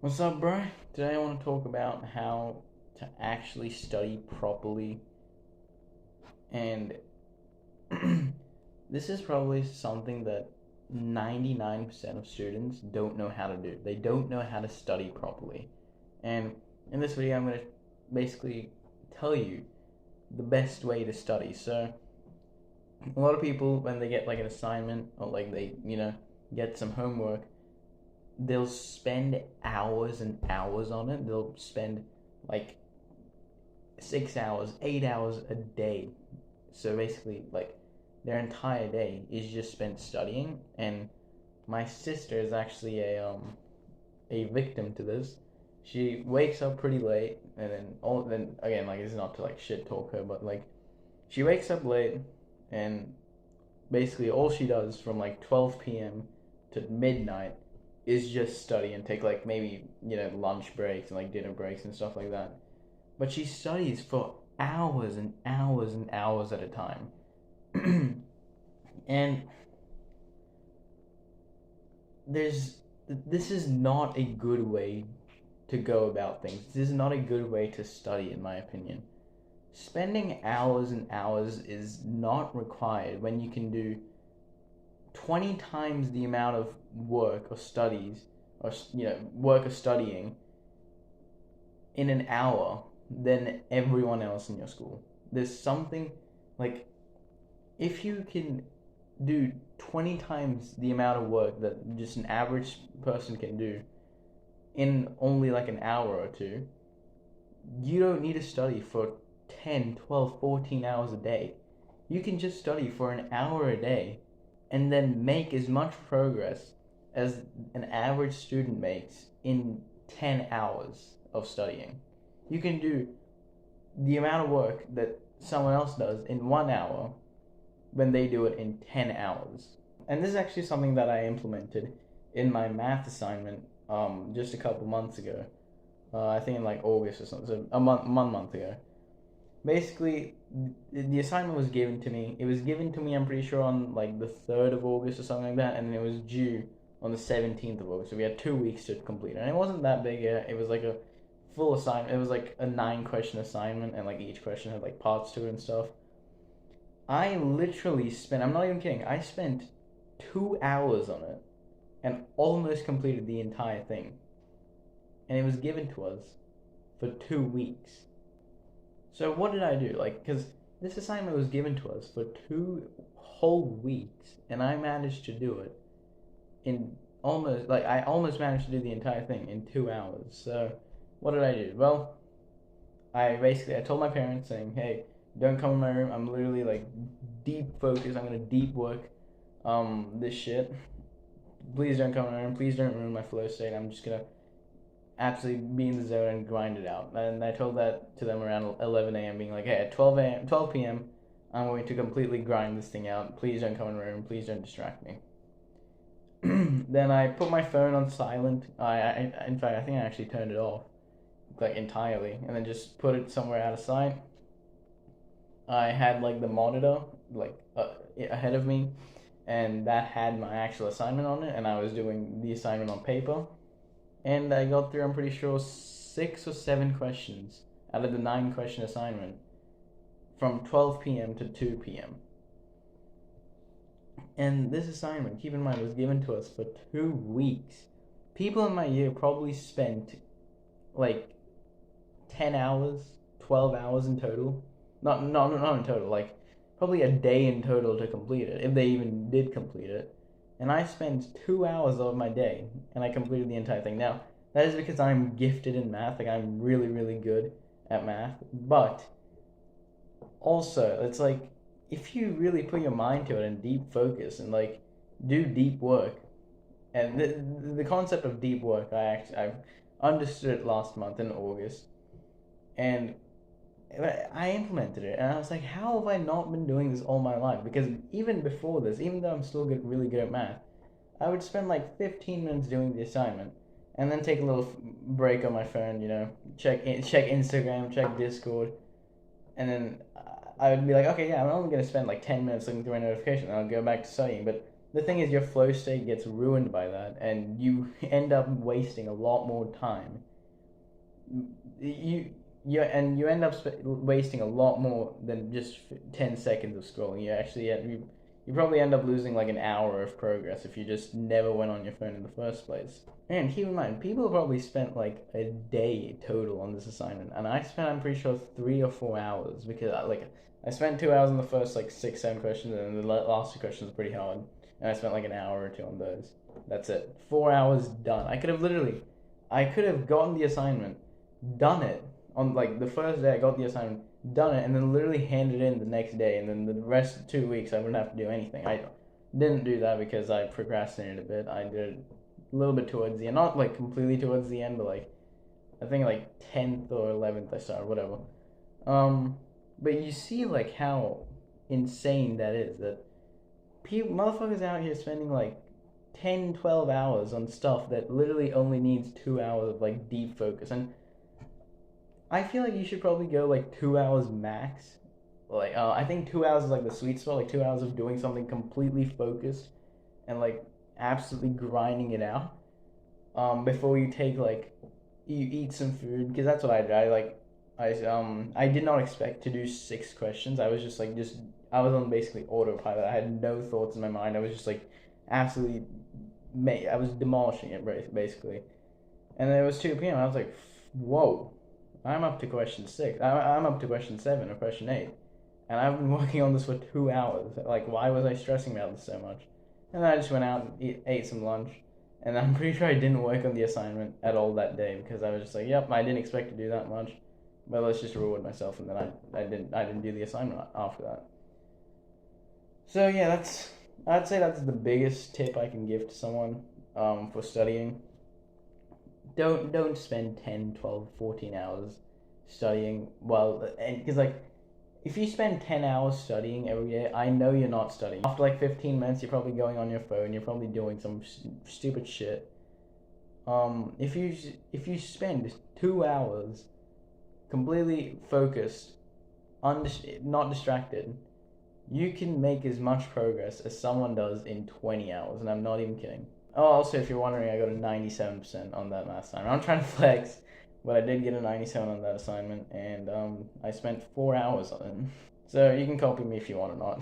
What's up, bro? Today I want to talk about how to actually study properly. And this is probably something that 99% of students don't know how to do. They don't know how to study properly. And in this video, I'm going to basically tell you the best way to study. So, a lot of people, when they get like an assignment or like they get some homework, they'll spend hours and hours on it. They'll spend like 6 hours, 8 hours a day. So basically, like their entire day is just spent studying. And my sister is actually a victim to this. She wakes up pretty late, and then again, like, it's not to like shit talk her, but like she wakes up late, and basically all she does from like 12 p.m. to midnight is just study and take like maybe lunch breaks and like dinner breaks and stuff like that. But she studies for hours and hours and hours at a time. And there's this is not a good way to go about things. This is not a good way to study, in my opinion. Spending hours and hours is not required when you can do 20 times the amount of work or studies or work or studying in an hour than everyone else in your school. There's something like, if you can do 20 times the amount of work that just an average person can do in only like an hour or two, you don't need to study for 10, 12, 14 hours a day. You can just study for an hour a day and then make as much progress as an average student makes in 10 hours of studying. You can do the amount of work that someone else does in 1 hour when they do it in 10 hours. And this is actually something that I implemented in my math assignment just a couple months ago. I think in like August or something, so a month ago. Basically, the assignment was given to me. It was given to me, I'm pretty sure, on like the 3rd of August or something like that, and then it was due on the 17th of August. So we had 2 weeks to complete it. And it wasn't that big. It was like a full assignment. It was like a 9 question assignment, and like each question had like parts to it and stuff. I literally spent, I'm not even kidding, I spent 2 hours on it and almost completed the entire thing. And it was given to us for 2 weeks. So what did I do? Like, because this assignment was given to us for 2 whole weeks, and I managed to do it in I almost managed to do the entire thing in 2 hours. So what did I do? Well, I told my parents saying, hey, don't come in my room. I'm literally like deep focus. I'm gonna deep work this shit. Please don't come in my room. Please don't ruin my flow state. I'm just gonna absolutely be in the zone and grind it out. And I told that to them around 11 a.m., being like, hey, at 12 p.m., I'm going to completely grind this thing out. Please don't come in my room. Please don't distract me. Then I put my phone on silent. In fact, I think I actually turned it off like entirely, and then just put it somewhere out of sight. I had like the monitor like ahead of me, and that had my actual assignment on it, and I was doing the assignment on paper, and I got through, I'm pretty sure, 6 or 7 questions out of the 9 question assignment from 12 p.m. to 2 p.m. And this assignment, keep in mind, was given to us for 2 weeks. People in my year probably spent like 10 hours, 12 hours in total. Not in total, like probably a day in total to complete it, if they even did complete it. And I spent 2 hours of my day, and I completed the entire thing. Now, that is because I'm gifted in math, like I'm really, really good at math. But also, it's like, if you really put your mind to it and deep focus and like do deep work, and the concept of deep work, I've understood it last month in August, and I implemented it, and I was like, how have I not been doing this all my life? Because even before this, even though I'm still really good at math, I would spend like 15 minutes doing the assignment, and then take a little break on my phone, check Instagram, check Discord, and then I would be like, okay, yeah, I'm only gonna spend like 10 minutes looking through my notification, and I'll go back to studying. But the thing is, your flow state gets ruined by that, and you end up wasting a lot more time. You end up wasting a lot more than just 10 seconds of scrolling. You probably end up losing like an hour of progress if you just never went on your phone in the first place. And keep in mind, people probably spent like a day total on this assignment, and I spent, I'm pretty sure, 3 or 4 hours, because I spent 2 hours on the first like 6, 7 questions, and the last two questions were pretty hard, and I spent like an hour or two on those. That's it. 4 hours done. I could have gotten the assignment, done it on like the first day. I got the assignment, done it, and then literally handed in the next day, and then the rest of 2 weeks I wouldn't have to do anything. I didn't do that because I procrastinated a bit. I did it a little bit towards the end, not like completely towards the end, but like I think like 10th or 11th I started, whatever. But you see like how insane that is, that people, motherfuckers out here spending like 10, 12 hours on stuff that literally only needs 2 hours of like deep focus. And I feel like you should probably go like 2 hours max. Like, I think 2 hours is like the sweet spot, like 2 hours of doing something completely focused and like absolutely grinding it out. Before you take like, you eat some food, because that's what I did. I did not expect to do 6 questions. I was just like, I was on basically autopilot. I had no thoughts in my mind. I was just like, absolutely, I was demolishing it basically. And then it was 2 p.m. I was like, whoa, I'm up to question 6. I'm up to question 7 or question 8. And I've been working on this for 2 hours. Like, why was I stressing about this so much? And then I just went out and ate some lunch. And I'm pretty sure I didn't work on the assignment at all that day, because I was just like, yep, I didn't expect to do that much. But let's just reward myself. And then I didn't do the assignment after that. So yeah, I'd say that's the biggest tip I can give to someone for studying. Don't spend 10, 12, 14 hours studying, well, and because like, if you spend 10 hours studying every day, I know you're not studying. After like 15 minutes, you're probably going on your phone, you're probably doing some stupid shit. If you spend 2 hours completely focused, not distracted, you can make as much progress as someone does in 20 hours, and I'm not even kidding. Oh, also, if you're wondering, I got a 97% on that last time. I'm trying to flex, but I did get a 97 on that assignment, and I spent 4 hours on it. So you can copy me if you want or not.